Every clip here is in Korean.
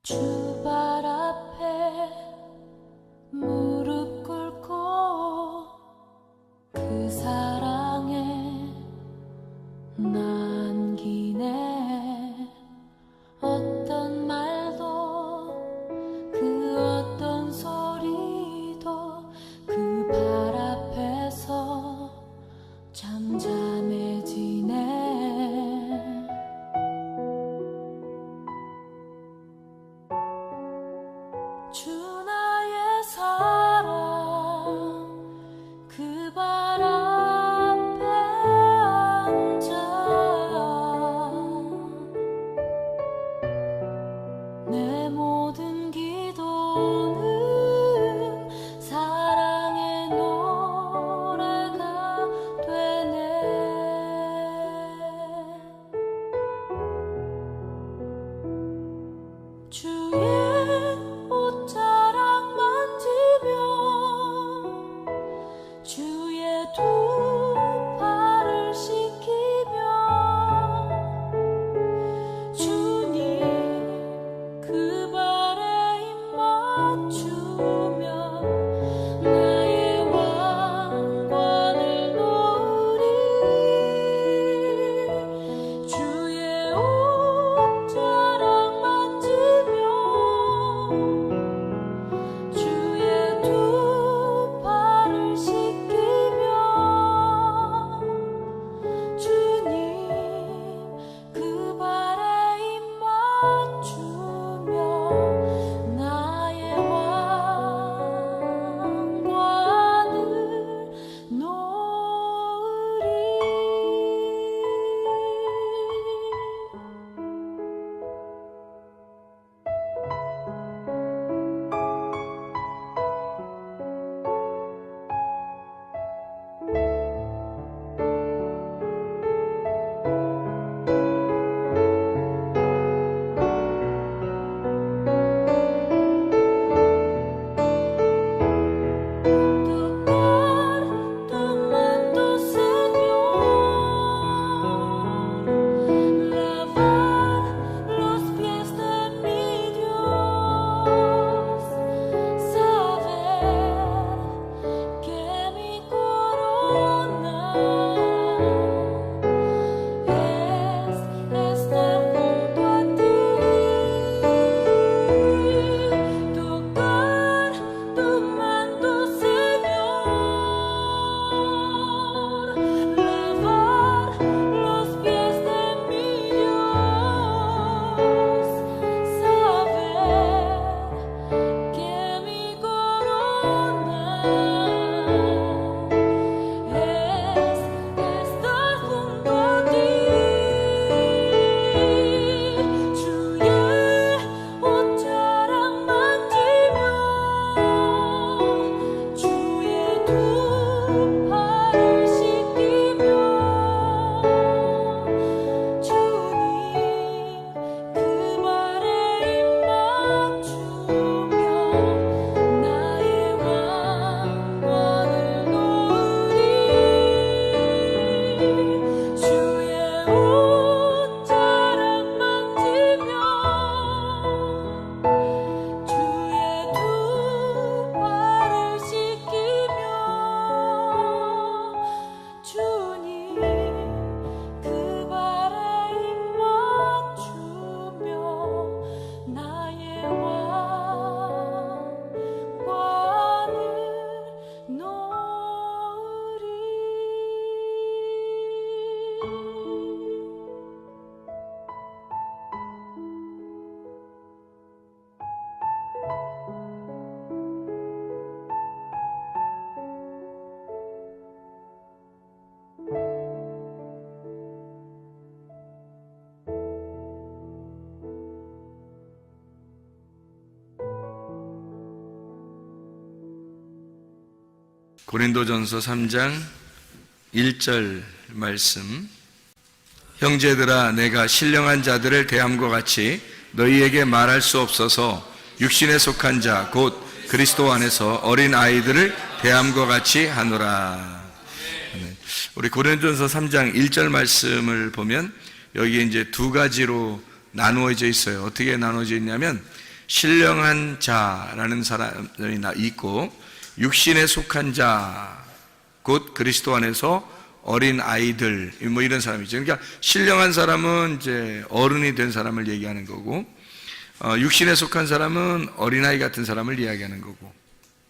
주 발 앞에 무릎 꿇고 그 사랑에 남기네. 어떤 말도 그 어떤 소리도 그 발 앞에서 잠잠해지네. 주 나의 사랑 그 발 앞에 앉아 내 모든 기도는 사랑의 노래가 되네. 주의 옷자락 만지며 주의 두 팔을 씻기며 주님 그 발에 입 맞추며 나의 왕관을 놓으리. 주의 옷자락 만지며 주의 두 팔을 씻기며 주님 그 발에 입 맞추며 나의 왕관을 놓으리. Tu manto, Señor, lavar los pies de mi Dios, saber que mi corona es estar junto a ti. Tocar tu manto, Señor, lavar los pies de mi Dios, saber que mi corona es estar junto a ti. 주의 옷자락 만지며 주의 두 팔을 씻기며 주님 그 발에 입 맞추며 나의 왕관을 놓으리. 주의 옷자락 만지며 주의 두 팔을 씻기며 주님 그 발에 입 맞추며 나의 왕관을 놓으리. 고린도전서 3장 1절 말씀. 형제들아, 내가 신령한 자들을 대함과 같이 너희에게 말할 수 없어서 육신에 속한 자 곧 그리스도 안에서 어린 아이들을 대함과 같이 하노라. 우리 고린도전서 3장 1절 말씀을 보면 여기에 이제 두 가지로 나누어져 있어요. 어떻게 나누어져 있냐면 신령한 자라는 사람이 있고, 육신에 속한 자, 곧 그리스도 안에서 어린 아이들, 뭐 이런 사람이죠. 그러니까 신령한 사람은 이제 어른이 된 사람을 얘기하는 거고, 육신에 속한 사람은 어린아이 같은 사람을 이야기하는 거고,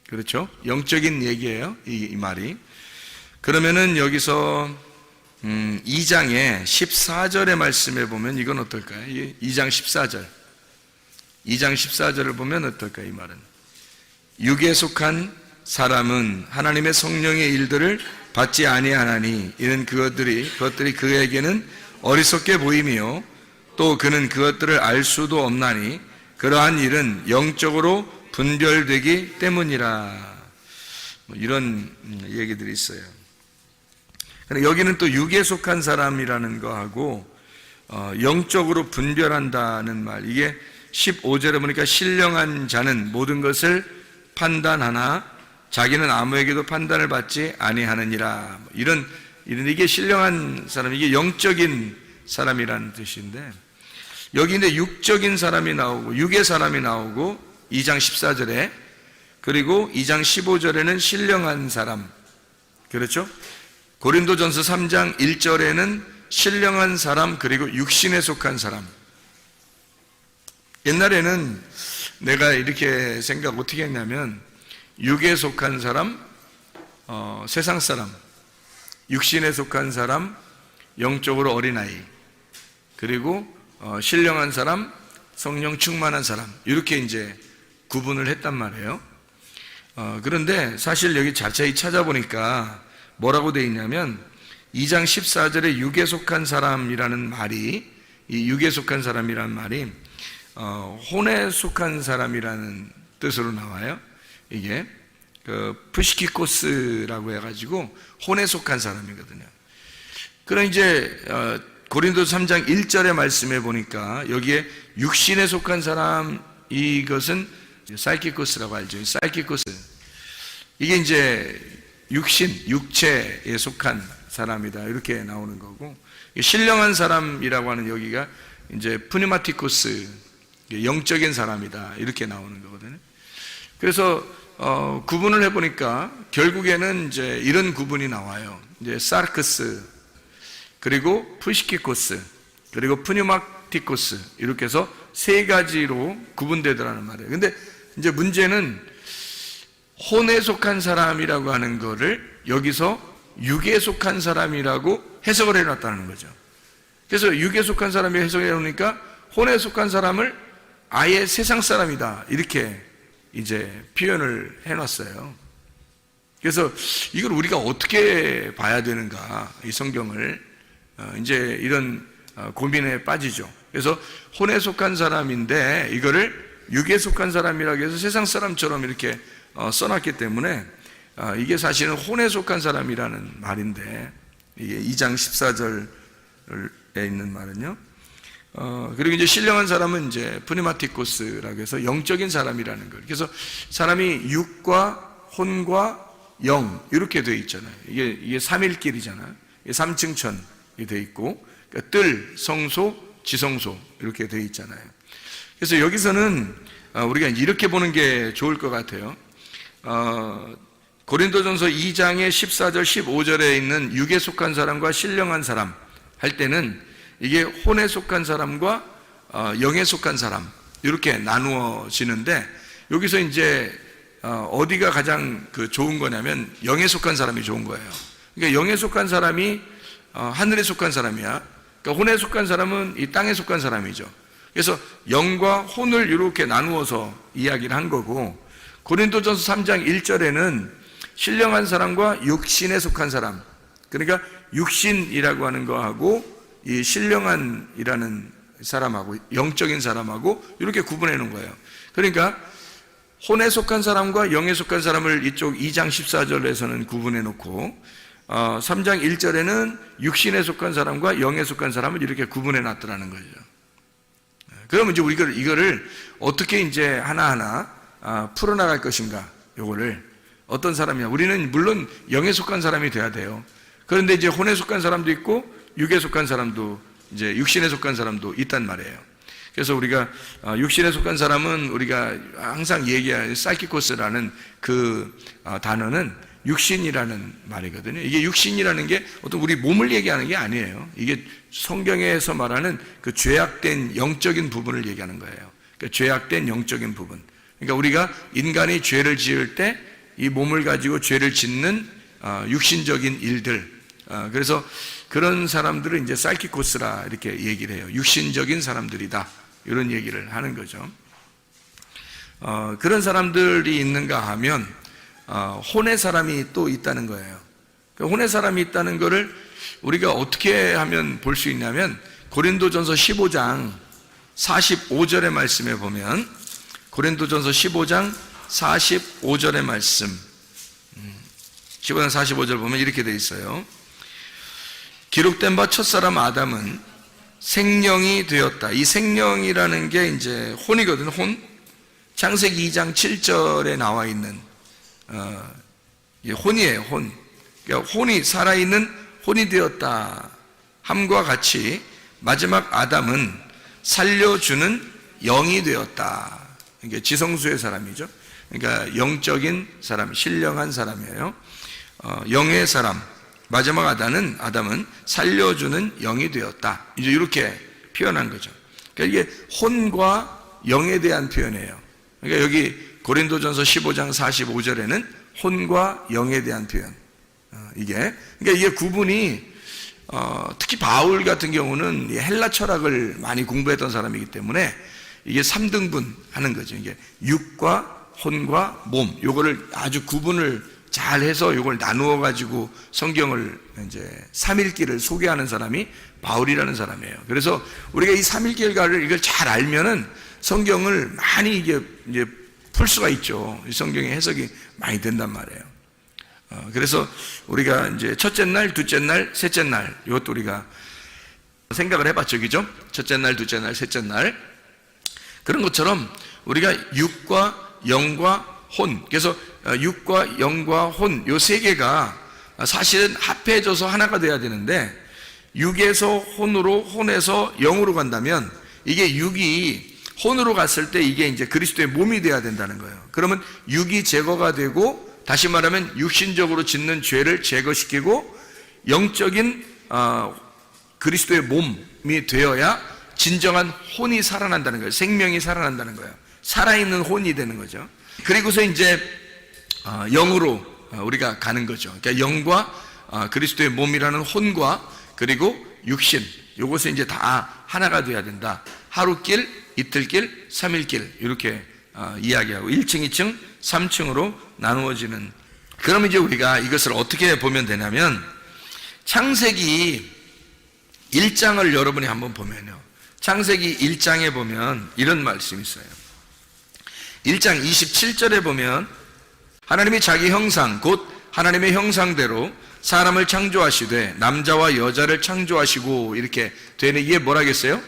그렇죠? 영적인 얘기예요, 이 말이. 그러면은 여기서 2장의 14절의 말씀에 보면 이건 어떨까요? 2장 14절. 2장 14절을 보면 어떨까요? 이 말은 육에 속한 사람은 하나님의 성령의 일들을 받지 아니하나니 이는 그것들이 그에게는 어리석게 보임이요 또 그는 그것들을 알 수도 없나니 그러한 일은 영적으로 분별되기 때문이라. 뭐 이런 얘기들이 있어요. 여기는 또 육에 속한 사람이라는 거하고 영적으로 분별한다는 말, 이게 15절에 보니까 신령한 자는 모든 것을 판단하나 자기는 아무에게도 판단을 받지 아니하느니라. 이게 신령한 사람, 이게 영적인 사람이라는 뜻인데, 여기 이제 육적인 사람이 나오고 육의 사람이 나오고 2장 14절에, 그리고 2장 15절에는 신령한 사람, 그렇죠? 고린도전서 3장 1절에는 신령한 사람, 그리고 육신에 속한 사람. 옛날에는 내가 이렇게 생각 어떻게 했냐면, 육에 속한 사람, 세상 사람, 육신에 속한 사람, 영적으로 어린아이, 그리고 신령한 사람, 성령 충만한 사람, 이렇게 이제 구분을 했단 말이에요. 그런데 사실 여기 자세히 찾아보니까 뭐라고 되어 있냐면 2장 14절에 육에 속한 사람이라는 말이, 이 육에 속한 사람이라는 말이 혼에 속한 사람이라는 뜻으로 나와요. 이게 푸시키코스라고 해가지고 혼에 속한 사람이거든요. 그럼 이제 고린도서 3장 1절의 말씀에 보니까 여기에 육신에 속한 사람, 이것은 사이키코스라고 알죠. 사이키코스, 이게 이제 육체에 속한 사람이다, 이렇게 나오는 거고, 신령한 사람이라고 하는 여기가 이제 푸니마티코스, 영적인 사람이다, 이렇게 나오는 거거든요. 그래서 구분을 해보니까 결국에는 이제 이런 구분이 나와요. 이제 사르크스, 그리고 푸시키코스, 그리고 푸니마티코스, 이렇게 해서 세 가지로 구분되더라는 말이에요. 근데 이제 문제는 혼에 속한 사람이라고 하는 거를 여기서 육에 속한 사람이라고 해석을 해놨다는 거죠. 그래서 육에 속한 사람이 해석해 놓으니까 혼에 속한 사람을 아예 세상 사람이다, 이렇게 이제 표현을 해놨어요. 그래서 이걸 우리가 어떻게 봐야 되는가, 이 성경을, 이제 이런 고민에 빠지죠. 그래서 혼에 속한 사람인데 이거를 육에 속한 사람이라고 해서 세상 사람처럼 이렇게 써놨기 때문에 이게 사실은 혼에 속한 사람이라는 말인데, 이게 2장 14절에 있는 말은요. 그리고 이제 신령한 사람은 이제 푸니마티코스라고 해서 영적인 사람이라는 거예요. 그래서 사람이 육과 혼과 영, 이렇게 되어 있잖아요. 이게 삼일길이잖아요. 3층천이 되어 있고, 그러니까 뜰, 성소, 지성소, 이렇게 되어 있잖아요. 그래서 여기서는 우리가 이렇게 보는 게 좋을 것 같아요. 고린도전서 2장의 14절, 15절에 있는 육에 속한 사람과 신령한 사람 할 때는 이게 혼에 속한 사람과 영에 속한 사람, 이렇게 나누어지는데, 여기서 이제 어디가 가장 좋은 거냐면 영에 속한 사람이 좋은 거예요. 그러니까 영에 속한 사람이 하늘에 속한 사람이야. 그러니까 혼에 속한 사람은 이 땅에 속한 사람이죠. 그래서 영과 혼을 이렇게 나누어서 이야기를 한 거고, 고린도전서 3장 1절에는 신령한 사람과 육신에 속한 사람, 그러니까 육신이라고 하는 거하고 이 신령한이라는 사람하고 영적인 사람하고 이렇게 구분해 놓은 거예요. 그러니까 혼에 속한 사람과 영에 속한 사람을 이쪽 2장 14절에서는 구분해 놓고 3장 1절에는 육신에 속한 사람과 영에 속한 사람을 이렇게 구분해 놨더라는 거죠. 그러면 이제 우리가 이거를 어떻게 이제 하나하나 풀어나갈 것인가, 요거를 어떤 사람이냐. 우리는 물론 영에 속한 사람이 돼야 돼요. 그런데 이제 혼에 속한 사람도 있고 육에 속한 사람도, 이제 육신에 속한 사람도 있단 말이에요. 그래서 우리가 육신에 속한 사람은 우리가 항상 얘기하는 사이키코스라는 그 단어는 육신이라는 말이거든요. 이게 육신이라는 게 어떤 우리 몸을 얘기하는 게 아니에요. 이게 성경에서 말하는 그 죄악된 영적인 부분을 얘기하는 거예요. 그러니까 죄악된 영적인 부분. 그러니까 우리가 인간이 죄를 지을 때 이 몸을 가지고 죄를 짓는 육신적인 일들. 그래서 그런 사람들을 이제 사이키코스라 이렇게 얘기를 해요. 육신적인 사람들이다. 이런 얘기를 하는 거죠. 그런 사람들이 있는가 하면 혼의 사람이 또 있다는 거예요. 혼의 사람이 있다는 거를 우리가 어떻게 하면 볼 수 있냐면 고린도전서 15장 45절의 말씀에 보면 고린도전서 15장 45절의 말씀 15장 45절 보면 이렇게 돼 있어요. 기록된 바 첫사람 아담은 생령이 되었다. 이 생령이라는 게 이제 혼이거든. 혼. 창세기 2장 7절에 나와 있는 혼이에요. 혼. 그러니까 혼이 살아있는 혼이 되었다 함과 같이 마지막 아담은 살려주는 영이 되었다. 그러니까 지성수의 사람이죠. 그러니까 영적인 사람, 신령한 사람이에요. 영의 사람. 마지막 아담은 살려주는 영이 되었다. 이제 이렇게 표현한 거죠. 그러니까 이게 혼과 영에 대한 표현이에요. 그러니까 여기 고린도전서 15장 45절에는 혼과 영에 대한 표현. 그러니까 이게 구분이 특히 바울 같은 경우는 헬라 철학을 많이 공부했던 사람이기 때문에 이게 3등분 하는 거죠. 이게 육과 혼과 몸, 요거를 아주 구분을 잘 해서 요걸 나누어 가지고 성경을 이제 삼일기를 소개하는 사람이 바울이라는 사람이에요. 그래서 우리가 이 삼일기를 이걸 잘 알면은 성경을 많이 이제 풀 수가 있죠. 성경의 해석이 많이 된단 말이에요. 그래서 우리가 이제 첫째 날, 둘째 날, 셋째 날 이것도 우리가 생각을 해봤죠, 그죠? 첫째 날, 둘째 날, 셋째 날 그런 것처럼 우리가 육과 영과 혼, 그래서 육과 영과 혼 요 세 개가 사실은 합해져서 하나가 돼야 되는데 육에서 혼으로, 혼에서 영으로 간다면 이게 육이 혼으로 갔을 때 이게 이제 그리스도의 몸이 돼야 된다는 거예요. 그러면 육이 제거가 되고 다시 말하면 육신적으로 짓는 죄를 제거시키고 영적인 그리스도의 몸이 되어야 진정한 혼이 살아난다는 거예요. 생명이 살아난다는 거예요. 살아있는 혼이 되는 거죠. 그리고서 이제 영으로 우리가 가는 거죠. 그러니까 영과 그리스도의 몸이라는 혼과 그리고 육신 요것은 이제 다 하나가 돼야 된다. 하루길, 이틀길, 3일길 이렇게 이야기하고 1층, 2층, 3층으로 나누어지는. 그럼 이제 우리가 이것을 어떻게 보면 되냐면 창세기 1장을 여러분이 한번 보면요. 창세기 1장에 보면 이런 말씀이 있어요. 1장 27절에 보면 하나님이 자기 형상 곧 하나님의 형상대로 사람을 창조하시되 남자와 여자를 창조하시고 이렇게 되는 이게 뭐라겠어요?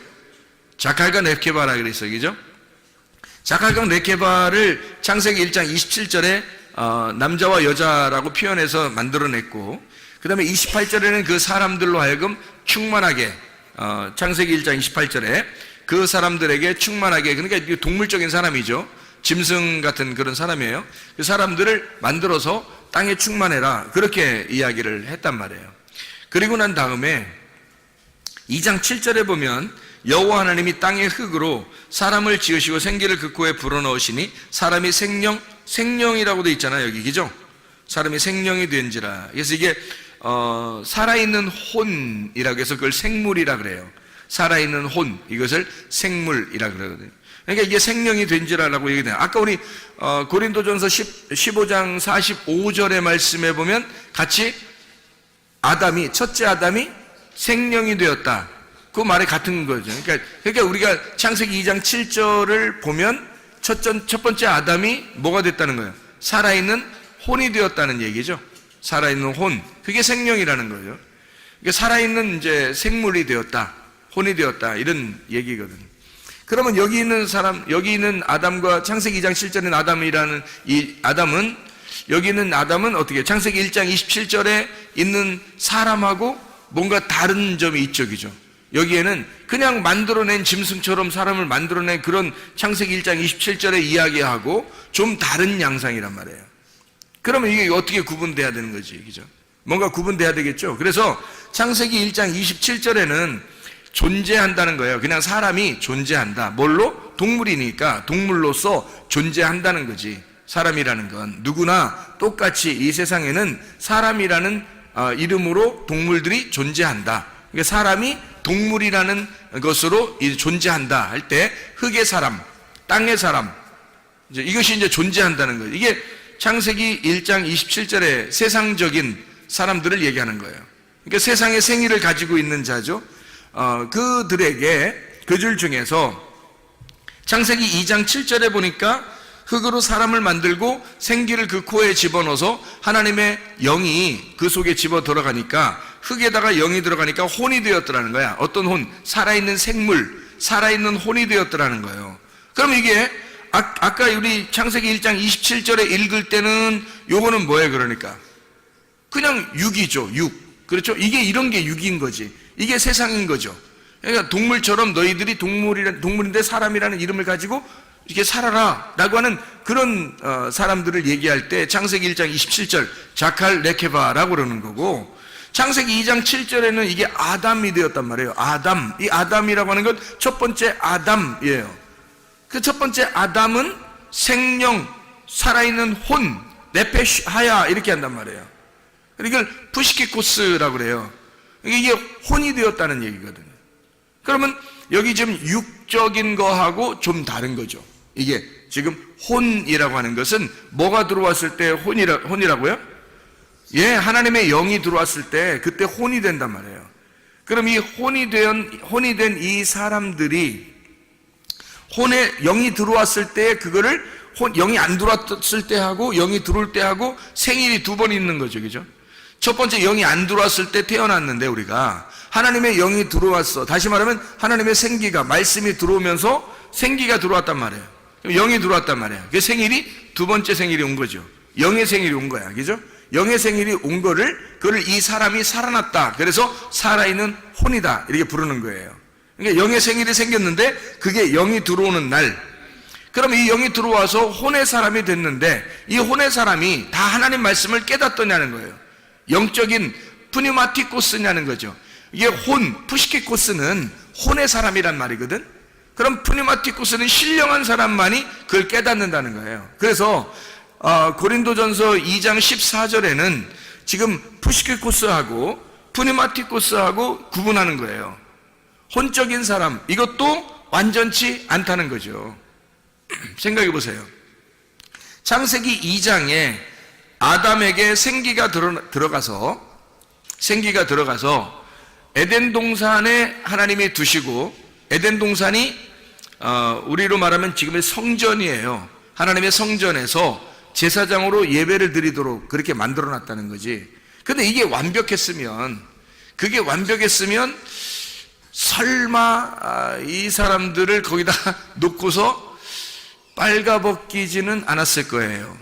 자칼과 렙케바라 그랬어요. 그죠? 자칼과 렙케바를 창세기 1장 27절에 남자와 여자라고 표현해서 만들어냈고 그 다음에 28절에는 그 사람들로 하여금 충만하게 창세기 1장 28절에 그 사람들에게 충만하게 그러니까 동물적인 사람이죠. 짐승 같은 그런 사람이에요. 그 사람들을 만들어서 땅에 충만해라 그렇게 이야기를 했단 말이에요. 그리고 난 다음에 2장 7절에 보면 여호와 하나님이 땅의 흙으로 사람을 지으시고 생기를 그 코에 불어넣으시니 사람이 생령이라고 돼 있잖아요. 여기 그죠? 사람이 생령이 된지라. 그래서 이게 살아있는 혼이라고 해서 그걸 생물이라 그래요. 살아있는 혼 이것을 생물이라 그러거든요. 그러니까 이게 생명이 된지라라고 얘기해요. 아까 우리 고린도전서 15장 45절의 말씀에 보면 같이 첫째 아담이 생명이 되었다. 그 말이 같은 거죠. 그러니까 우리가 창세기 2장 7절을 보면 첫 번째 아담이 뭐가 됐다는 거예요? 살아있는 혼이 되었다는 얘기죠. 살아있는 혼. 그게 생명이라는 거죠. 그러니까 살아있는 이제 생물이 되었다. 혼이 되었다. 이런 얘기거든요. 그러면 여기 있는 아담과 창세기 2장 7절에 아담이라는 여기 있는 아담은 어떻게 창세기 1장 27절에 있는 사람하고 뭔가 다른 점이 있죠, 그죠? 여기에는 그냥 만들어낸 짐승처럼 사람을 만들어낸 그런 창세기 1장 27절에 이야기하고 좀 다른 양상이란 말이에요. 그러면 이게 어떻게 구분돼야 되는 거지, 그죠? 뭔가 구분돼야 되겠죠. 그래서 창세기 1장 27절에는 존재한다는 거예요. 그냥 사람이 존재한다. 뭘로? 동물이니까 동물로서 존재한다는 거지. 사람이라는 건 누구나 똑같이 이 세상에는 사람이라는 이름으로 동물들이 존재한다. 그러니까 사람이 동물이라는 것으로 존재한다 할 때 흙의 사람, 땅의 사람, 이것이 이제 존재한다는 거예요. 이게 창세기 1장 27절에 세상적인 사람들을 얘기하는 거예요. 그러니까 세상의 생의를 가지고 있는 자죠. 그들에게 그 줄 중에서 창세기 2장 7절에 보니까 흙으로 사람을 만들고 생기를 그 코에 집어넣어서 하나님의 영이 그 속에 집어 들어가니까 흙에다가 영이 들어가니까 혼이 되었더라는 거야. 어떤 혼? 살아있는 생물, 살아있는 혼이 되었더라는 거예요. 그럼 이게 아까 우리 창세기 1장 27절에 읽을 때는 요거는 뭐예요? 그러니까 그냥 육이죠. 육. 그렇죠? 이게 이런 게 육인 거지. 이게 세상인 거죠. 그러니까 동물처럼 너희들이 동물인데 사람이라는 이름을 가지고 이렇게 살아라 라고 하는 그런 사람들을 얘기할 때 창세기 1장 27절 자칼 레케바라고 그러는 거고, 창세기 2장 7절에는 이게 아담이 되었단 말이에요. 아담. 이 아담이라고 하는 건 첫 번째 아담이에요. 그 첫 번째 아담은 생명, 살아있는 혼, 네페시하야 이렇게 한단 말이에요. 이걸 푸시키코스라고 그래요. 이게 혼이 되었다는 얘기거든요. 그러면 여기 지금 육적인 거하고 좀 다른 거죠. 이게 지금 혼이라고 하는 것은 뭐가 들어왔을 때 혼이라고요? 예, 하나님의 영이 들어왔을 때 그때 혼이 된단 말이에요. 그럼 이 혼이 된 이 사람들이 혼에 영이 들어왔을 때 그거를 영이 안 들어왔을 때 하고 영이 들어올 때 하고 생일이 두 번 있는 거죠. 그죠? 첫 번째 영이 안 들어왔을 때 태어났는데 우리가 하나님의 영이 들어왔어. 다시 말하면 하나님의 생기가 말씀이 들어오면서 생기가 들어왔단 말이에요. 영이 들어왔단 말이에요. 그 생일이 두 번째 생일이 온 거죠. 영의 생일이 온 거야. 그죠? 영의 생일이 온 그걸 이 사람이 살아났다. 그래서 살아있는 혼이다. 이렇게 부르는 거예요. 그러니까 영의 생일이 생겼는데 그게 영이 들어오는 날. 그럼 이 영이 들어와서 혼의 사람이 됐는데 이 혼의 사람이 다 하나님 말씀을 깨닫더냐는 거예요. 영적인 푸니마티코스냐는 거죠. 이게 푸시키코스는 혼의 사람이란 말이거든. 그럼 푸니마티코스는 신령한 사람만이 그걸 깨닫는다는 거예요. 그래서 고린도전서 2장 14절에는 지금 푸시키코스하고 푸니마티코스하고 구분하는 거예요. 혼적인 사람, 이것도 완전치 않다는 거죠. 생각해 보세요. 창세기 2장에 아담에게 생기가 들어가서 에덴 동산에 하나님이 두시고, 에덴 동산이 우리로 말하면 지금의 성전이에요. 하나님의 성전에서 제사장으로 예배를 드리도록 그렇게 만들어 놨다는 거지. 근데 이게 그게 완벽했으면 설마 이 사람들을 거기다 놓고서 빨가벗기지는 않았을 거예요.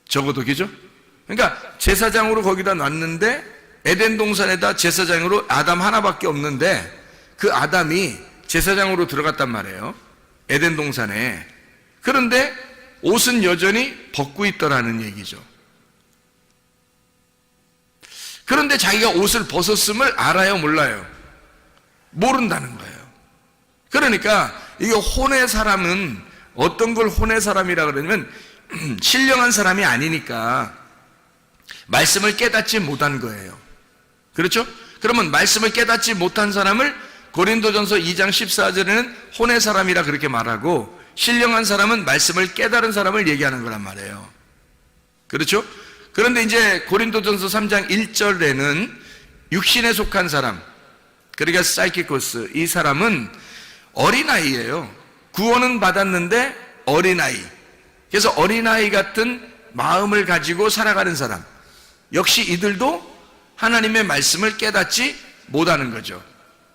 적어도, 그죠? 그러니까 제사장으로 거기다 놨는데 에덴 동산에다 제사장으로 아담 하나밖에 없는데 그 아담이 제사장으로 들어갔단 말이에요. 에덴 동산에. 그런데 옷은 여전히 벗고 있더라는 얘기죠. 그런데 자기가 옷을 벗었음을 알아요, 몰라요? 모른다는 거예요. 그러니까 이게 혼의 사람은 어떤 걸 혼의 사람이라 그러냐면 신령한 사람이 아니니까 말씀을 깨닫지 못한 거예요. 그렇죠? 그러면 말씀을 깨닫지 못한 사람을 고린도전서 2장 14절에는 혼의 사람이라 그렇게 말하고, 신령한 사람은 말씀을 깨달은 사람을 얘기하는 거란 말이에요. 그렇죠? 그런데 이제 고린도전서 3장 1절에는 육신에 속한 사람, 그러니까 사이키코스, 이 사람은 어린아이예요. 구원은 받았는데 어린아이. 그래서 어린아이 같은 마음을 가지고 살아가는 사람, 역시 이들도 하나님의 말씀을 깨닫지 못하는 거죠.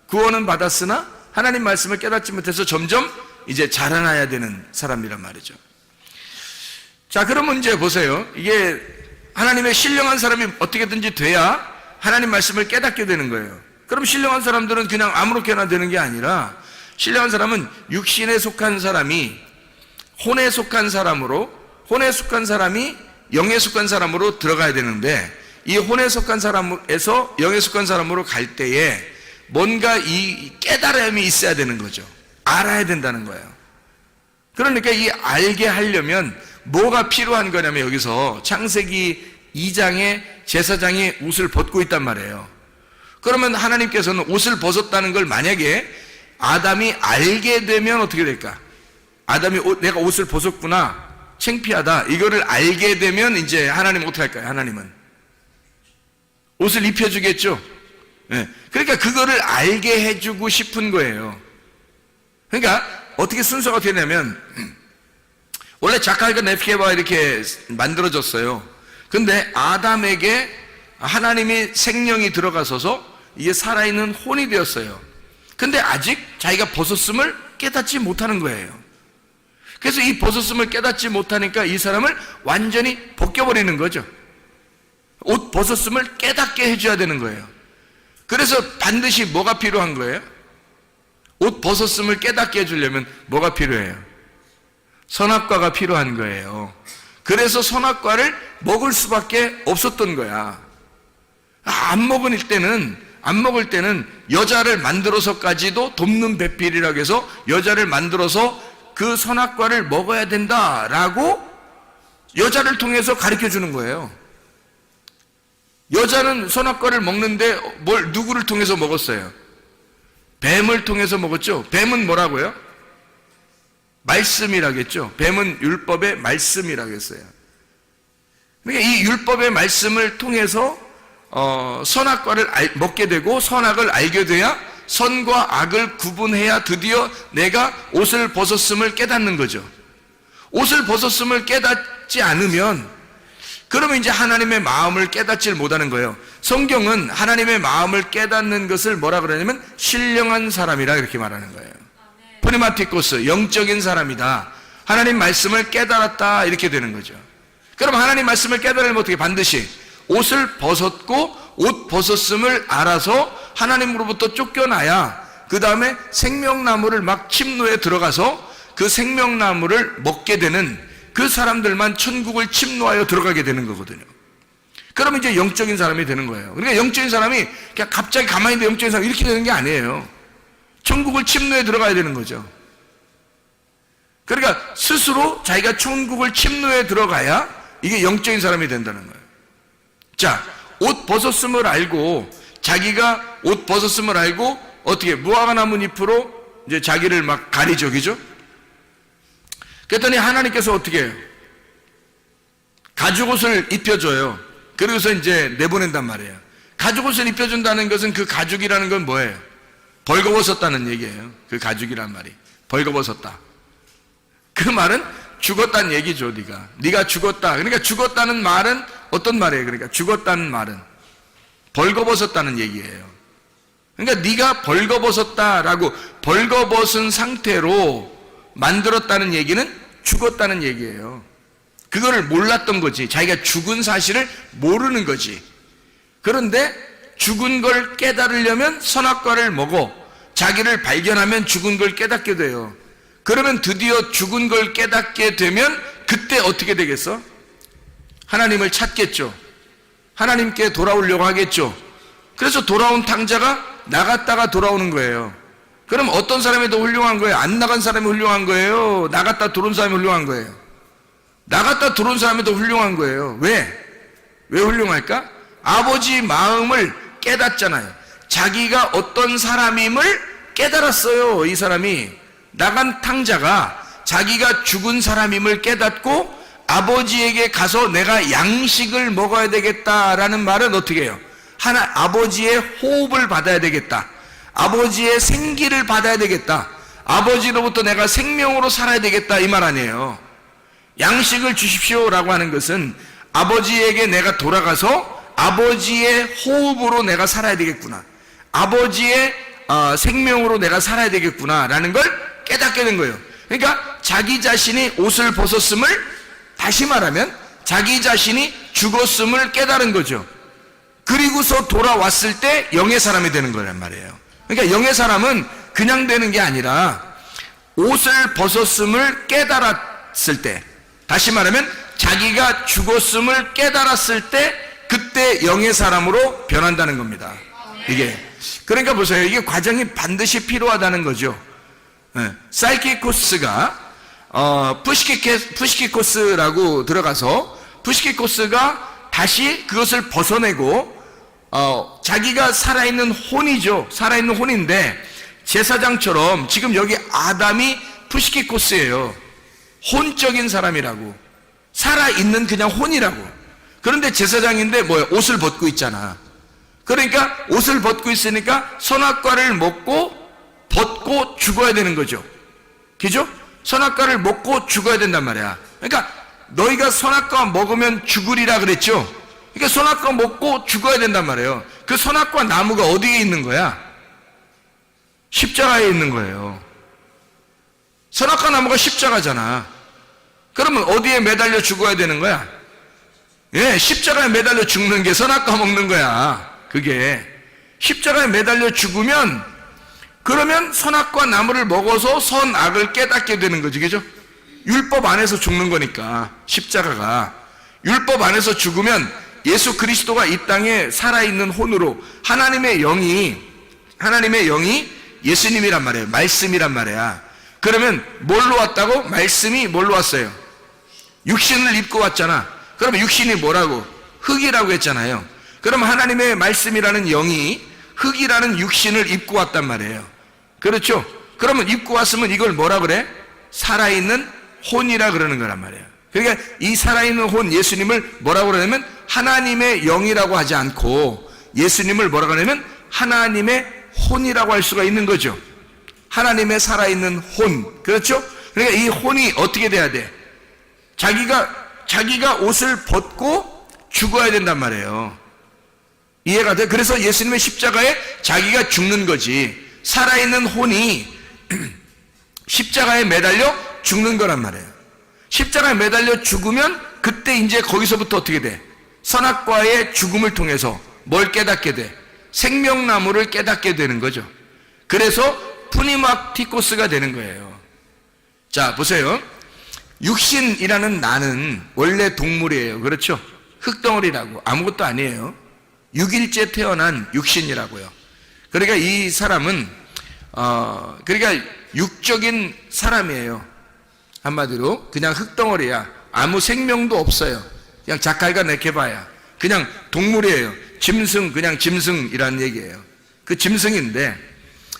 구원은 받았으나 하나님 말씀을 깨닫지 못해서 점점 이제 자라나야 되는 사람이란 말이죠. 자, 그러면 이제 보세요. 이게 하나님의 신령한 사람이 어떻게든지 돼야 하나님 말씀을 깨닫게 되는 거예요. 그럼 신령한 사람들은 그냥 아무렇게나 되는 게 아니라 신령한 사람은 육신에 속한 사람이 혼에 속한 사람으로, 혼에 속한 사람이 영에 속한 사람으로 들어가야 되는데, 이 혼에 속한 사람에서 영에 속한 사람으로 갈 때에 뭔가 이 깨달음이 있어야 되는 거죠. 알아야 된다는 거예요. 그러니까 이 알게 하려면 뭐가 필요한 거냐면, 여기서 창세기 2장에 제사장이 옷을 벗고 있단 말이에요. 그러면 하나님께서는 옷을 벗었다는 걸 만약에 아담이 알게 되면 어떻게 될까? 아담이 내가 옷을 벗었구나, 창피하다, 이거를 알게 되면 이제 하나님은 어떻게 할까요? 하나님은 옷을 입혀주겠죠. 네. 그러니까 그거를 알게 해주고 싶은 거예요. 그러니까 어떻게 순서가 되냐면, 원래 자칼과 네피게와 이렇게 만들어졌어요. 근데 아담에게 하나님이 생명이 들어가서서 이게 살아있는 혼이 되었어요. 근데 아직 자기가 벗었음을 깨닫지 못하는 거예요. 그래서 이 벗었음을 깨닫지 못하니까 이 사람을 완전히 벗겨버리는 거죠. 옷 벗었음을 깨닫게 해줘야 되는 거예요. 그래서 반드시 뭐가 필요한 거예요? 옷 벗었음을 깨닫게 해주려면 뭐가 필요해요? 선악과가 필요한 거예요. 그래서 선악과를 먹을 수밖에 없었던 거야. 안 먹을 때는 여자를 만들어서까지도 돕는 배필이라고 해서 여자를 만들어서 그 선악과를 먹어야 된다라고 여자를 통해서 가르쳐 주는 거예요. 여자는 선악과를 먹는데 누구를 통해서 먹었어요? 뱀을 통해서 먹었죠. 뱀은 뭐라고요? 말씀이라겠죠. 뱀은 율법의 말씀이라고 했어요. 그러니까 이 율법의 말씀을 통해서 선악과를 먹게 되고 선악을 알게 돼야 선과 악을 구분해야 드디어 내가 옷을 벗었음을 깨닫는 거죠. 옷을 벗었음을 깨닫지 않으면 그러면 이제 하나님의 마음을 깨닫질 못하는 거예요. 성경은 하나님의 마음을 깨닫는 것을 뭐라 그러냐면 신령한 사람이라 이렇게 말하는 거예요. 프리마티코스, 영적인 사람이다. 하나님 말씀을 깨달았다, 이렇게 되는 거죠. 그럼 하나님 말씀을 깨달으면 어떻게? 반드시 옷을 벗었고 옷 벗었음을 알아서 하나님으로부터 쫓겨나야 그 다음에 생명나무를 막 침노에 들어가서 그 생명나무를 먹게 되는 그 사람들만 천국을 침노하여 들어가게 되는 거거든요. 그러면 이제 영적인 사람이 되는 거예요. 그러니까 영적인 사람이 그냥 갑자기 가만히 있는데 영적인 사람이 이렇게 되는 게 아니에요. 천국을 침노에 들어가야 되는 거죠. 그러니까 스스로 자기가 천국을 침노에 들어가야 이게 영적인 사람이 된다는 거예요. 자, 옷 벗었음을 알고, 자기가 옷 벗었음을 알고 어떻게 무화과 나뭇잎으로 이제 자기를 막 가리죠, 그죠? 그랬더니 하나님께서 어떻게 해요? 가죽옷을 입혀줘요. 그러고서 이제 내보낸단 말이에요. 가죽옷을 입혀준다는 것은 그 가죽이라는 건 뭐예요? 벌거벗었다는 얘기예요. 그 가죽이란 말이 벌거벗었다. 그 말은 죽었다는 얘기죠. 네가 죽었다. 그러니까 죽었다는 말은 어떤 말이에요? 그러니까 죽었다는 말은 벌거벗었다는 얘기예요. 그러니까 네가 벌거벗었다라고, 벌거벗은 상태로 만들었다는 얘기는 죽었다는 얘기예요. 그거를 몰랐던 거지. 자기가 죽은 사실을 모르는 거지. 그런데 죽은 걸 깨달으려면 선악과를 먹어 자기를 발견하면 죽은 걸 깨닫게 돼요. 그러면 드디어 죽은 걸 깨닫게 되면 그때 어떻게 되겠어? 하나님을 찾겠죠. 하나님께 돌아오려고 하겠죠. 그래서 돌아온 탕자가 나갔다가 돌아오는 거예요. 그럼 어떤 사람이 더 훌륭한 거예요? 안 나간 사람이 훌륭한 거예요? 나갔다 들어온 사람이 훌륭한 거예요? 나갔다 들어온 사람이 더 훌륭한 거예요. 왜 훌륭할까? 아버지 마음을 깨닫잖아요. 자기가 어떤 사람임을 깨달았어요. 이 사람이, 나간 탕자가 자기가 죽은 사람임을 깨닫고 아버지에게 가서 내가 양식을 먹어야 되겠다라는 말은 어떻게 해요? 아버지의 호흡을 받아야 되겠다. 아버지의 생기를 받아야 되겠다. 아버지로부터 내가 생명으로 살아야 되겠다, 이 말 아니에요. 양식을 주십시오라고 하는 것은 아버지에게 내가 돌아가서 아버지의 호흡으로 내가 살아야 되겠구나, 아버지의 생명으로 내가 살아야 되겠구나 라는 걸 깨닫게 된 거예요. 그러니까 자기 자신이 옷을 벗었음을, 다시 말하면 자기 자신이 죽었음을 깨달은 거죠. 그리고서 돌아왔을 때 영의 사람이 되는 거란 말이에요. 그러니까 영의 사람은 그냥 되는 게 아니라 옷을 벗었음을 깨달았을 때, 다시 말하면 자기가 죽었음을 깨달았을 때 그때 영의 사람으로 변한다는 겁니다. 이게 그러니까 보세요. 이게 과정이 반드시 필요하다는 거죠. 사이키코스가 푸시키코스라고 들어가서 푸시키코스가 다시 그것을 벗어내고 자기가 살아있는 혼이죠. 살아있는 혼인데 제사장처럼 지금 여기 아담이 푸시키코스예요. 혼적인 사람이라고, 살아있는 그냥 혼이라고. 그런데 제사장인데 뭐야? 옷을 벗고 있잖아. 그러니까 옷을 벗고 있으니까 선악과를 벗고 죽어야 되는 거죠. 그죠? 선악과를 먹고 죽어야 된단 말이야. 그러니까 너희가 선악과 먹으면 죽으리라 그랬죠. 그러니까 선악과 먹고 죽어야 된단 말이에요. 그 선악과 나무가 어디에 있는 거야? 십자가에 있는 거예요. 선악과 나무가 십자가잖아. 그러면 어디에 매달려 죽어야 되는 거야? 예, 십자가에 매달려 죽는 게 선악과 먹는 거야. 그게 십자가에 매달려 죽으면 그러면 선악과 나무를 먹어서 선악을 깨닫게 되는 거지, 그죠? 율법 안에서 죽는 거니까 십자가가. 율법 안에서 죽으면 예수 그리스도가 이 땅에 살아있는 혼으로 하나님의 영이 예수님이란 말이에요. 말씀이란 말이야. 그러면 뭘로 왔다고? 말씀이 뭘로 왔어요? 육신을 입고 왔잖아. 그러면 육신이 뭐라고? 흙이라고 했잖아요. 그러면 하나님의 말씀이라는 영이 흙이라는 육신을 입고 왔단 말이에요. 그렇죠? 그러면 입고 왔으면 이걸 뭐라 그래? 살아있는 혼이라 그러는 거란 말이에요. 그러니까 이 살아있는 혼 예수님을 뭐라고 그러냐면 하나님의 영이라고 하지 않고 예수님을 뭐라고 하냐면 하나님의 혼이라고 할 수가 있는 거죠. 하나님의 살아있는 혼. 그렇죠? 그러니까 이 혼이 어떻게 돼야 돼? 자기가 옷을 벗고 죽어야 된단 말이에요. 이해가 돼? 그래서 예수님의 십자가에 자기가 죽는 거지. 살아있는 혼이 십자가에 매달려 죽는 거란 말이에요. 십자가에 매달려 죽으면 그때 이제 거기서부터 어떻게 돼? 선악과의 죽음을 통해서 뭘 깨닫게 돼? 생명나무를 깨닫게 되는 거죠. 그래서 푸니마티코스가 되는 거예요. 자, 보세요. 육신이라는 나는 원래 동물이에요. 그렇죠? 흙덩어리라고. 아무것도 아니에요. 6일째 태어난 육신이라고요. 그러니까 이 사람은 그러니까 육적인 사람이에요. 한마디로 그냥 흙덩어리야. 아무 생명도 없어요. 그냥 자칼과 네케바야. 그냥 동물이에요. 짐승, 그냥 짐승이라는 얘기예요. 그 짐승인데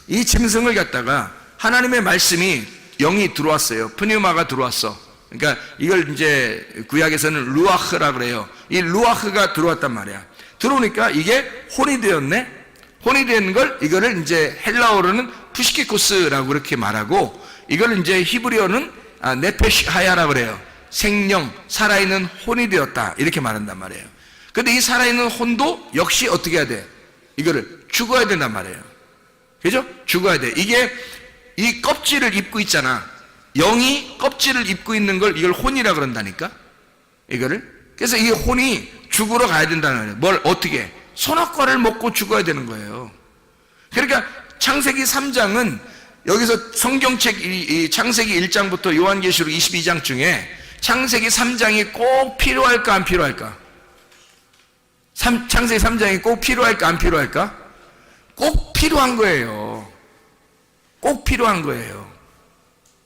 이 짐승을 갖다가 하나님의 말씀이 영이 들어왔어요. 푸니마가 들어왔어. 그러니까 이걸 이제 구약에서는 루아흐라 그래요. 이 루아흐가 들어왔단 말이야. 들어오니까 이게 혼이 되었네. 혼이 된 걸 이거를 이제 헬라어로는 푸시키코스라고 그렇게 말하고 이걸 이제 히브리어는 네페시 하야라 그래요. 생명, 살아있는 혼이 되었다 이렇게 말한단 말이에요. 근데 이 살아있는 혼도 역시 어떻게 해야 돼? 이거를 죽어야 된단 말이에요. 그죠? 죽어야 돼. 이게 이 껍질을 입고 있잖아. 영이 껍질을 입고 있는 걸 이걸 혼이라 그런다니까. 이거를. 그래서 이 혼이 죽으러 가야 된다는 거예요. 뭘 어떻게? 선악과를 먹고 죽어야 되는 거예요. 그러니까 창세기 3장은 여기서 성경책 이 창세기 1장부터 요한계시록 22장 중에 창세기 3장이 꼭 필요할까 안 필요할까? 창세기 3장이 꼭 필요할까 안 필요할까? 꼭 필요한 거예요. 꼭 필요한 거예요.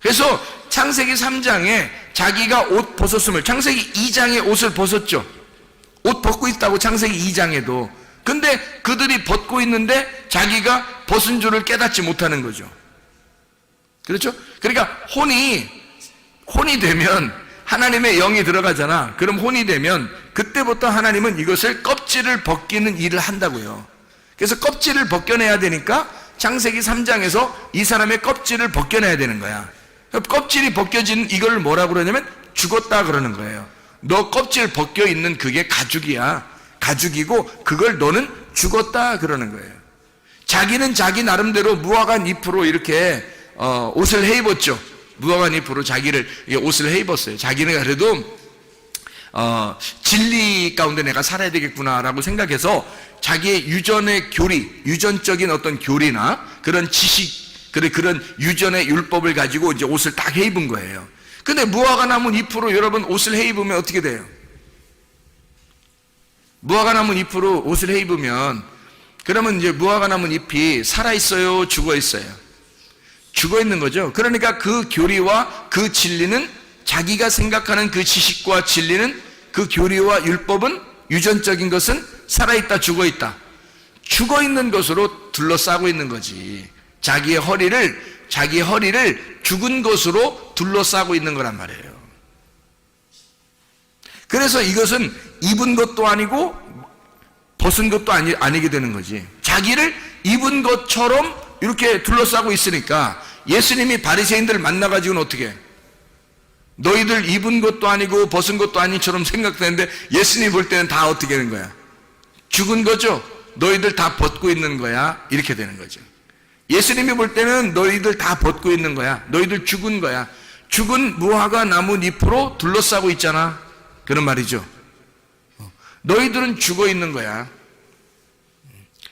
그래서 창세기 3장에 자기가 옷 벗었음을, 창세기 2장에 옷을 벗었죠. 옷 벗고 있다고 창세기 2장에도. 근데 그들이 벗고 있는데 자기가 벗은 줄을 깨닫지 못하는 거죠. 그렇죠? 그러니까 혼이 되면 하나님의 영이 들어가잖아. 그럼 혼이 되면 그때부터 하나님은 이것을 껍질을 벗기는 일을 한다고요. 그래서 껍질을 벗겨내야 되니까 창세기 3장에서 이 사람의 껍질을 벗겨내야 되는 거야. 껍질이 벗겨진 이걸 뭐라고 그러냐면 죽었다 그러는 거예요. 너 껍질 벗겨 있는 그게 가죽이야. 가죽이고 그걸 너는 죽었다 그러는 거예요. 자기는 자기 나름대로 무화과 잎으로 이렇게 옷을 해 입었죠. 무화과 잎으로 자기를 옷을 해 입었어요. 자기는 그래도 진리 가운데 내가 살아야 되겠구나라고 생각해서 자기의 유전의 교리, 유전적인 어떤 교리나 그런 지식, 그런 유전의 율법을 가지고 이제 옷을 딱 해 입은 거예요. 근데 무화과 나무 잎으로 여러분 옷을 해 입으면 어떻게 돼요? 무화과 나무 잎으로 옷을 해 입으면 그러면 이제 무화과 나무 잎이 살아 있어요, 죽어 있어요? 죽어 있는 거죠. 그러니까 그 교리와 그 진리는, 자기가 생각하는 그 지식과 진리는, 그 교리와 율법은, 유전적인 것은 살아있다, 죽어 있다. 죽어 있는 것으로 둘러싸고 있는 거지. 자기의 허리를 죽은 것으로 둘러싸고 있는 거란 말이에요. 그래서 이것은 입은 것도 아니고 벗은 것도 아니게 되는 거지. 자기를 입은 것처럼 이렇게 둘러싸고 있으니까 예수님이 바리새인들을 만나가지고는 어떻게 해? 너희들 입은 것도 아니고 벗은 것도 아니처럼 생각되는데 예수님이 볼 때는 다 어떻게 되는 거야? 죽은 거죠? 너희들 다 벗고 있는 거야? 이렇게 되는 거죠. 예수님이 볼 때는 너희들 다 벗고 있는 거야. 너희들 죽은 거야. 죽은 무화과 나무 잎으로 둘러싸고 있잖아. 그런 말이죠. 너희들은 죽어 있는 거야.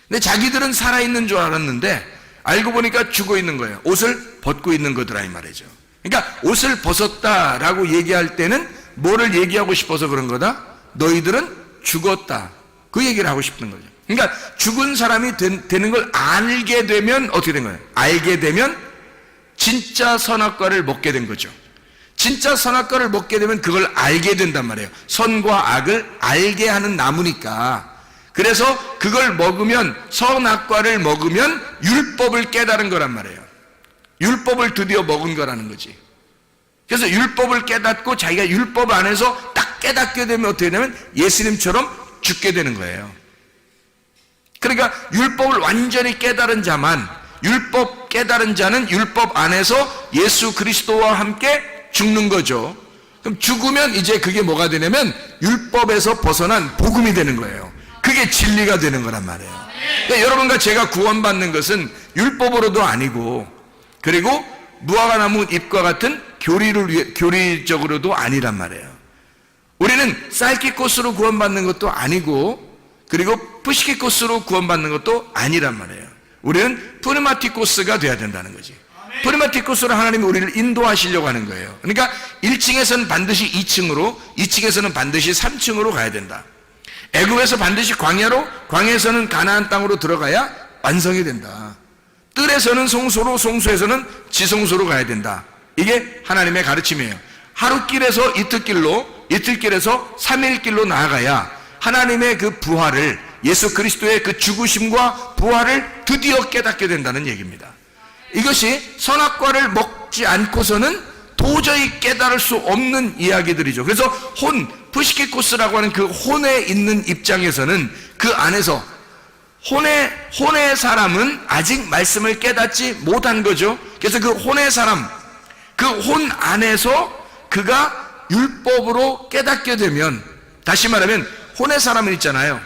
근데 자기들은 살아있는 줄 알았는데 알고 보니까 죽어 있는 거예요. 옷을 벗고 있는 거더라 이 말이죠. 그러니까 옷을 벗었다라고 얘기할 때는 뭐를 얘기하고 싶어서 그런 거다? 너희들은 죽었다. 그 얘기를 하고 싶은 거죠. 그러니까 죽은 사람이 되는 걸 알게 되면 어떻게 된 거예요? 알게 되면 진짜 선악과를 먹게 된 거죠. 진짜 선악과를 먹게 되면 그걸 알게 된단 말이에요. 선과 악을 알게 하는 나무니까. 그래서 그걸 먹으면, 선악과를 먹으면 율법을 깨달은 거란 말이에요. 율법을 드디어 먹은 거라는 거지. 그래서 율법을 깨닫고 자기가 율법 안에서 딱 깨닫게 되면 어떻게 되냐면 예수님처럼 죽게 되는 거예요. 그러니까 율법을 완전히 깨달은 자만, 율법 깨달은 자는 율법 안에서 예수 그리스도와 함께 죽는 거죠. 그럼 죽으면 이제 그게 뭐가 되냐면 율법에서 벗어난 복음이 되는 거예요. 그게 진리가 되는 거란 말이에요. 그러니까 여러분과 제가 구원받는 것은 율법으로도 아니고, 그리고 무화과나무 잎과 같은 교리적으로도 아니란 말이에요. 우리는 사이키코스로 구원받는 것도 아니고, 그리고 푸시키코스로 구원받는 것도 아니란 말이에요. 우리는 프리마티코스가 돼야 된다는 거지. 프리마티코스로 하나님이 우리를 인도하시려고 하는 거예요. 그러니까 1층에서는 반드시 2층으로, 2층에서는 반드시 3층으로 가야 된다. 애굽에서 반드시 광야로, 광야에서는 가나안 땅으로 들어가야 완성이 된다. 뜰에서는 송소로, 송소에서는 지송소로 가야 된다. 이게 하나님의 가르침이에요. 하루길에서 이틀길로, 이틀길에서 3일길로 나아가야 하나님의 그 부활을, 예수 그리스도의 그 죽으심과 부활을 드디어 깨닫게 된다는 얘기입니다. 이것이 선악과를 먹지 않고서는 도저히 깨달을 수 없는 이야기들이죠. 그래서 푸시키코스라고 하는 그 혼에 있는 입장에서는 그 안에서 혼의 사람은 아직 말씀을 깨닫지 못한 거죠. 그래서 그 혼의 사람, 그 혼 안에서 그가 율법으로 깨닫게 되면, 다시 말하면 혼의 사람은 있잖아요.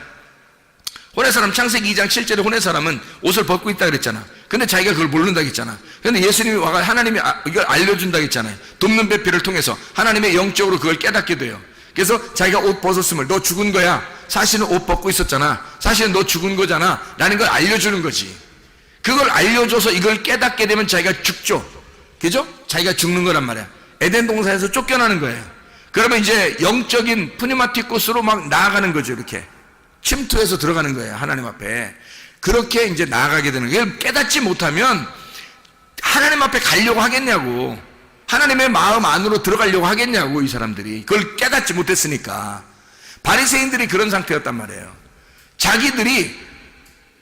혼의 사람, 창세기 2장 7절에 혼의 사람은 옷을 벗고 있다 그랬잖아. 근데 자기가 그걸 모른다고 했잖아. 근데 예수님이 와가 하나님이 이걸 알려준다고 했잖아요. 돕는 배필을 통해서 하나님의 영적으로 그걸 깨닫게 돼요. 그래서 자기가 옷 벗었음을, 너 죽은 거야. 사실은 옷 벗고 있었잖아. 사실은 너 죽은 거잖아. 라는 걸 알려주는 거지. 그걸 알려줘서 이걸 깨닫게 되면 자기가 죽죠. 그죠? 자기가 죽는 거란 말이야. 에덴 동산에서 쫓겨나는 거예요. 그러면 이제 영적인 프니마티코스로 막 나아가는 거죠. 이렇게 침투해서 들어가는 거예요. 하나님 앞에. 그렇게 이제 나아가게 되는 거예요. 깨닫지 못하면 하나님 앞에 가려고 하겠냐고. 하나님의 마음 안으로 들어가려고 하겠냐고, 이 사람들이. 그걸 깨닫지 못했으니까. 바리새인들이 그런 상태였단 말이에요. 자기들이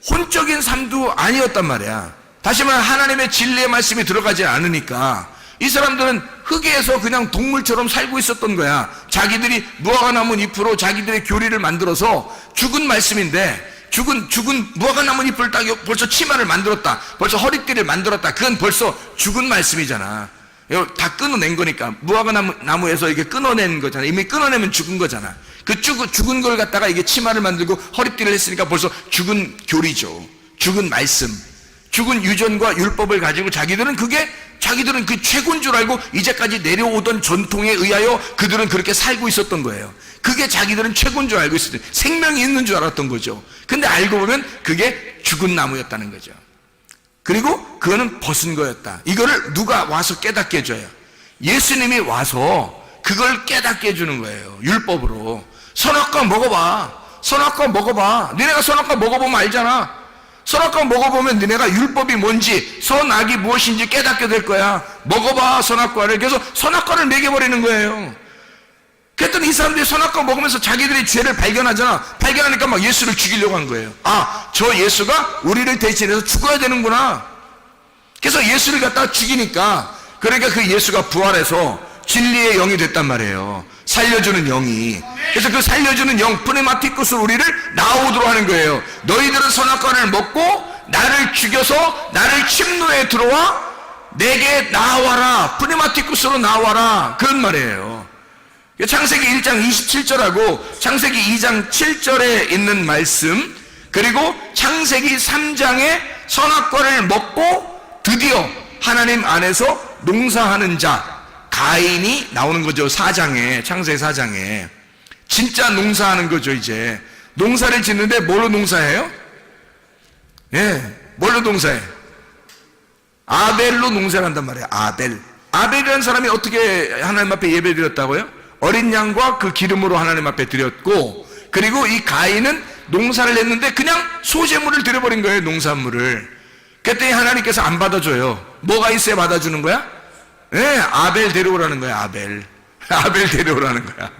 혼적인 삶도 아니었단 말이야. 다시 말해 하나님의 진리의 말씀이 들어가지 않으니까 이 사람들은 흙에서 그냥 동물처럼 살고 있었던 거야. 자기들이 무화과나무 잎으로 자기들의 교리를 만들어서, 죽은 말씀인데 죽은 무화과나무 잎을 딱 벌써 치마를 만들었다, 벌써 허리띠를 만들었다. 그건 벌써 죽은 말씀이잖아. 다 끊어낸 거니까. 무화과나무에서 이게 끊어낸 거잖아. 이미 끊어내면 죽은 거잖아. 그 죽은 걸 갖다가 이게 치마를 만들고 허리띠를 했으니까 벌써 죽은 교리죠. 죽은 말씀, 죽은 유전과 율법을 가지고 자기들은 그게 자기들은 그 최고인 줄 알고 이제까지 내려오던 전통에 의하여 그들은 그렇게 살고 있었던 거예요. 그게 자기들은 최고인 줄 알고 있었어요. 생명이 있는 줄 알았던 거죠. 근데 알고 보면 그게 죽은 나무였다는 거죠. 그리고 그거는 벗은 거였다. 이거를 누가 와서 깨닫게 해줘요? 예수님이 와서 그걸 깨닫게 해주는 거예요. 율법으로. 선악과 먹어봐. 선악과 먹어봐. 너네가 선악과 먹어보면 알잖아. 선악과 먹어보면 너네가 율법이 뭔지, 선악이 무엇인지 깨닫게 될 거야. 먹어봐, 선악과를. 그래서 선악과를 먹여버리는 거예요. 그랬더니 이 사람들이 선악과 먹으면서 자기들의 죄를 발견하잖아. 발견하니까 막 예수를 죽이려고 한 거예요. 아, 저 예수가 우리를 대신해서 죽어야 되는구나. 그래서 예수를 갖다가 죽이니까, 그러니까 그 예수가 부활해서 진리의 영이 됐단 말이에요. 살려주는 영이. 그래서 그 살려주는 영, 프네마티쿠스로 우리를 나오도록 하는 거예요. 너희들은 선악과를 먹고 나를 죽여서 나를 침노에 들어와 내게 나와라. 프네마티쿠스로 나와라. 그런 말이에요. 창세기 1장 27절하고 창세기 2장 7절에 있는 말씀, 그리고 창세기 3장에 선악과를 먹고 드디어 하나님 안에서 농사하는 자 가인이 나오는 거죠. 4장에, 창세기 4장에 진짜 농사하는 거죠. 이제 농사를 짓는데 뭘로 농사해요? 뭘로 농사해? 아벨로 농사를 한단 말이에요. 아벨이라는 사람이 어떻게 하나님 앞에 예배 드렸다고요? 어린 양과 그 기름으로 하나님 앞에 드렸고, 그리고 이 가인은 농사를 했는데 그냥 소제물을 드려버린 거예요. 농산물을. 그랬더니 하나님께서 안 받아줘요. 뭐가 있어야 받아주는 거야? 아벨 데려오라는 거야. 아벨 데려오라는 거야.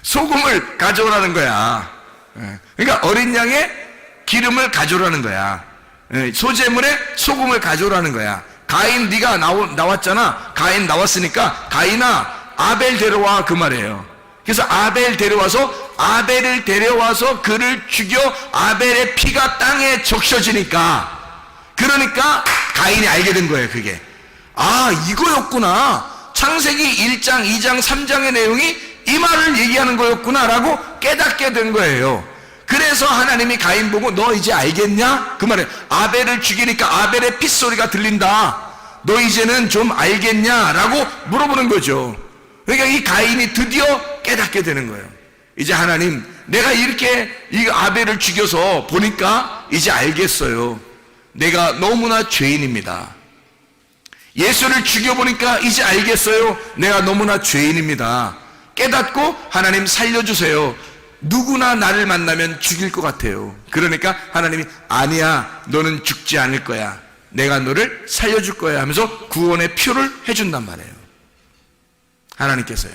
소금을 가져오라는 거야. 그러니까 어린 양의 기름을 가져오라는 거야. 소제물에 소금을 가져오라는 거야. 가인, 네가 나왔잖아. 가인 나왔으니까 가인아 아벨 데려와, 그 말이에요. 그래서 아벨 데려와서, 아벨을 데려와서 그를 죽여 아벨의 피가 땅에 적셔지니까, 그러니까 가인이 알게 된 거예요. 그게 아, 이거였구나. 창세기 1장 2장 3장의 내용이 이 말을 얘기하는 거였구나 라고 깨닫게 된 거예요. 그래서 하나님이 가인 보고 너 이제 알겠냐? 그 말에 아벨을 죽이니까 아벨의 핏소리가 들린다. 너 이제는 좀 알겠냐? 라고 물어보는 거죠. 그러니까 이 가인이 드디어 깨닫게 되는 거예요. 이제 하나님, 내가 이렇게 이 아벨을 죽여서 보니까 이제 알겠어요. 내가 너무나 죄인입니다. 예수를 죽여보니까 이제 알겠어요. 내가 너무나 죄인입니다. 깨닫고 하나님 살려주세요. 누구나 나를 만나면 죽일 것 같아요. 그러니까 하나님이 아니야, 너는 죽지 않을 거야. 내가 너를 살려줄 거야 하면서 구원의 표를 해준단 말이에요. 하나님께서요.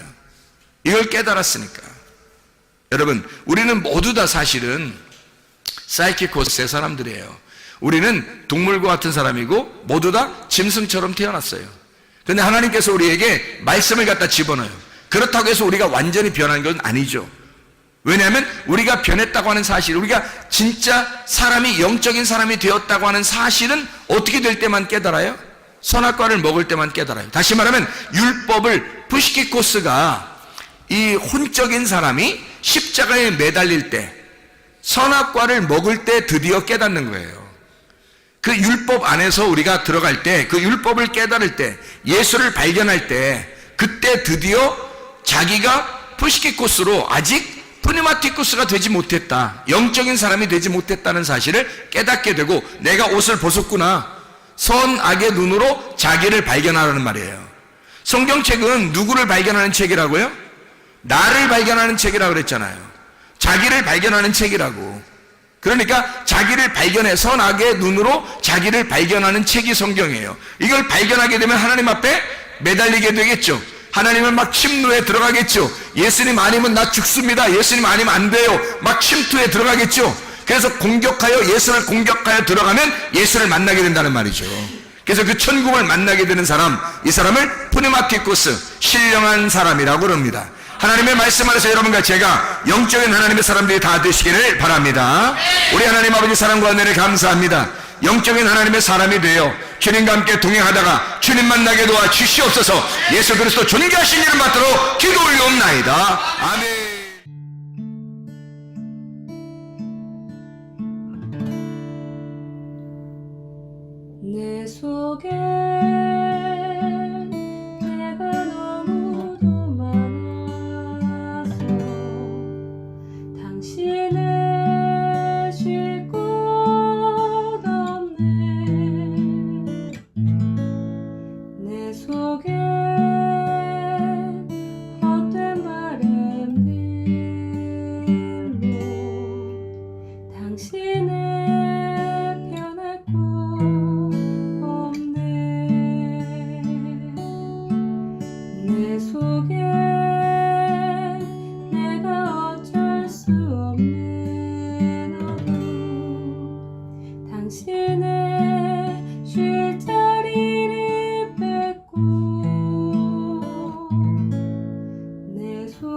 이걸 깨달았으니까. 여러분, 우리는 모두 다 사실은 사이키코스의 사람들이에요. 우리는 동물과 같은 사람이고 모두 다 짐승처럼 태어났어요. 그런데 하나님께서 우리에게 말씀을 갖다 집어넣어요. 그렇다고 해서 우리가 완전히 변한 건 아니죠. 왜냐하면 우리가 변했다고 하는 사실, 우리가 진짜 사람이, 영적인 사람이 되었다고 하는 사실은 어떻게 될 때만 깨달아요? 선악과를 먹을 때만 깨달아요. 다시 말하면 율법을, 푸시키코스가, 이 혼적인 사람이 십자가에 매달릴 때, 선악과를 먹을 때 드디어 깨닫는 거예요. 그 율법 안에서 우리가 들어갈 때, 그 율법을 깨달을 때, 예수를 발견할 때, 그때 드디어 자기가 푸시키코스로 아직 프니마티쿠스가 되지 못했다, 영적인 사람이 되지 못했다는 사실을 깨닫게 되고, 내가 옷을 벗었구나, 선악의 눈으로 자기를 발견하라는 말이에요. 성경책은 누구를 발견하는 책이라고요? 나를 발견하는 책이라고 그랬잖아요. 자기를 발견하는 책이라고. 그러니까 자기를 발견해, 선악의 눈으로 자기를 발견하는 책이 성경이에요. 이걸 발견하게 되면 하나님 앞에 매달리게 되겠죠. 하나님은 막 침노에 들어가겠죠. 예수님 아니면 나 죽습니다, 예수님 아니면 안 돼요, 막 침투에 들어가겠죠. 그래서 공격하여, 예수를 공격하여 들어가면 예수를 만나게 된다는 말이죠. 그래서 그 천국을 만나게 되는 사람, 이 사람을 푸니마티쿠스, 신령한 사람이라고 그럽니다. 하나님의 말씀 안에서 여러분과 제가 영적인 하나님의 사람들이 다 되시기를 바랍니다. 우리 하나님 아버지 사랑과 은혜를 감사합니다. 영적인 하나님의 사람이 되어 주님과 함께 동행하다가 주님 만나게 도와 주시옵소서. 예수 그리스도 존귀하신 이름 받도록 기도 올리옵나이다. 아멘. 내 속에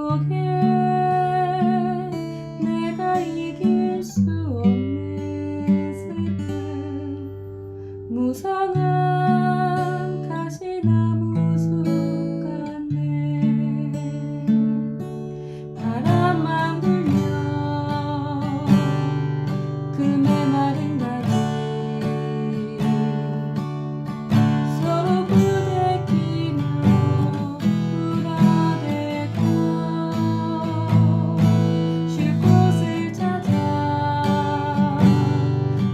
속에 내가 이길 수 없는 슬픔 무성한 가시나무 숲 같네 바람만 불면 그 메마른 가지 서로 부대끼며 울어대고 쉴 곳을 찾아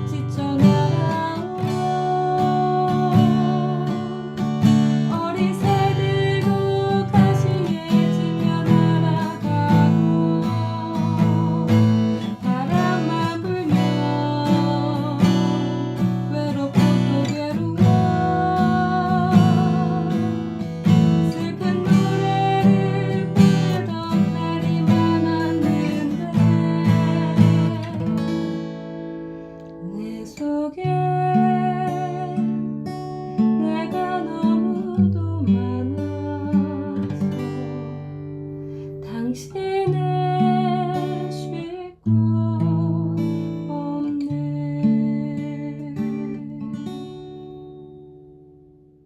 지쳐 날아온 어린 새들도 가시에 지며 날아가고 바람만 불면 외롭고 또 괴로워 슬픈 노래를 부르던 날이 많았는데 내 속에